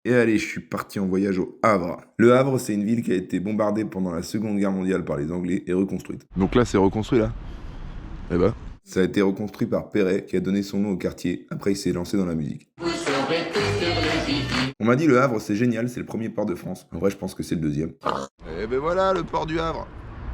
Et allez, je suis parti en voyage au Havre. Le Havre, c'est une ville qui a été bombardée pendant la Seconde Guerre mondiale par les Anglais et reconstruite. Donc là, c'est reconstruit, là. Eh ben. Ça a été reconstruit par Perret, qui a donné son nom au quartier. Après, il s'est lancé dans la musique. On m'a dit le Havre, c'est génial, c'est le premier port de France. En vrai, je pense que c'est le deuxième. Eh ben voilà, le port du Havre.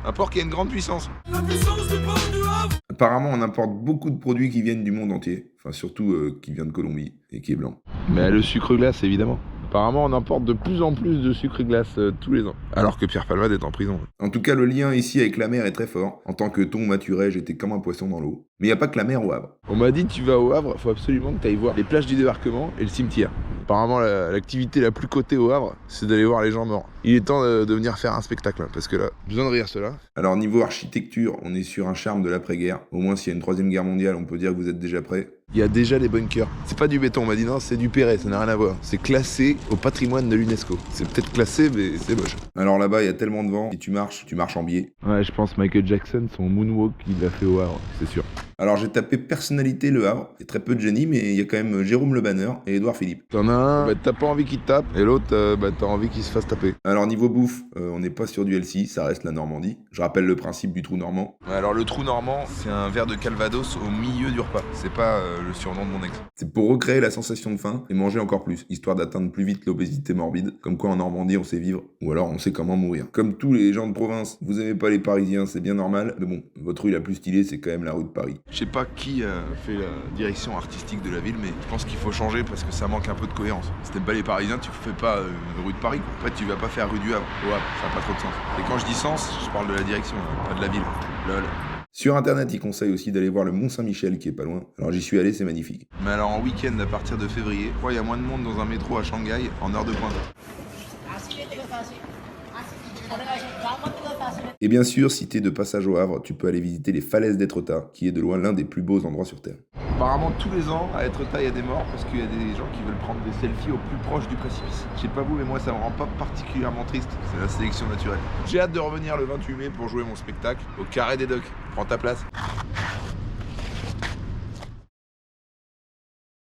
Un port qui a une grande puissance. La puissance du port du Havre. Apparemment, on importe beaucoup de produits qui viennent du monde entier. Enfin, surtout qui vient de Colombie et qui est blanc. Mais le sucre glace, évidemment. Apparemment, on importe de plus en plus de sucre glace tous les ans. Alors que Pierre Palmade est en prison. En tout cas, le lien ici avec la mer est très fort. En tant que thon maturé, j'étais comme un poisson dans l'eau. Mais il n'y a pas que la mer au Havre. On m'a dit, tu vas au Havre, faut absolument que tu ailles voir les plages du débarquement et le cimetière. Apparemment, l'activité la plus cotée au Havre, c'est d'aller voir les gens morts. Il est temps de venir faire un spectacle, hein, parce que là, besoin de rire cela. Alors, niveau architecture, on est sur un charme de l'après-guerre. Au moins, s'il y a une troisième guerre mondiale, on peut dire que vous êtes déjà prêts. Il y a déjà les bunkers. C'est pas du béton, on m'a dit non, c'est du Perret, ça n'a rien à voir. C'est classé au patrimoine de l'UNESCO. C'est peut-être classé, mais c'est moche. Alors là-bas, il y a tellement de vent, si tu marches en biais. Ouais, je pense Michael Jackson, son moonwalk, il l'a fait au Havre, c'est sûr. Alors j'ai tapé personnalité Le Havre, il y a très peu de génie, mais il y a quand même Jérôme Le Banner et Édouard Philippe. T'en as un, t'as pas envie qu'il te tape, et l'autre, t'as envie qu'il se fasse taper. Alors niveau bouffe, on n'est pas sur du LC, ça reste la Normandie. Je rappelle le principe du trou normand. Ouais, alors le trou normand, c'est un verre de Calvados au milieu du repas. C'est pas le surnom de mon ex. C'est pour recréer la sensation de faim et manger encore plus, histoire d'atteindre plus vite l'obésité morbide. Comme quoi en Normandie on sait vivre, ou alors on sait comment mourir. Comme tous les gens de province, vous aimez pas les Parisiens, c'est bien normal, mais bon, votre rue la plus stylée c'est quand même la rue de Paris. Je sais pas qui fait la direction artistique de la ville, mais je pense qu'il faut changer parce que ça manque un peu de cohérence. Si t'aimes pas les Parisiens, tu fais pas rue de Paris, quoi. En fait, tu vas pas faire rue du Havre. Au Havre, ça a pas trop de sens. Et quand je dis sens, je parle de la direction, pas de la ville. Lol. Sur internet, ils conseillent aussi d'aller voir le Mont Saint-Michel qui est pas loin. Alors j'y suis allé, c'est magnifique. Mais alors en week-end à partir de février, je crois qu'il y a moins de monde dans un métro à Shanghai en heure de pointe. Et bien sûr, si t'es de passage au Havre, tu peux aller visiter les falaises d'Étretat, qui est de loin l'un des plus beaux endroits sur Terre. Apparemment, tous les ans, à Étretat, il y a des morts parce qu'il y a des gens qui veulent prendre des selfies au plus proche du précipice. Je sais pas vous, mais moi, ça me rend pas particulièrement triste. C'est la sélection naturelle. J'ai hâte de revenir le 28 mai pour jouer mon spectacle au Carré des Docks. Prends ta place.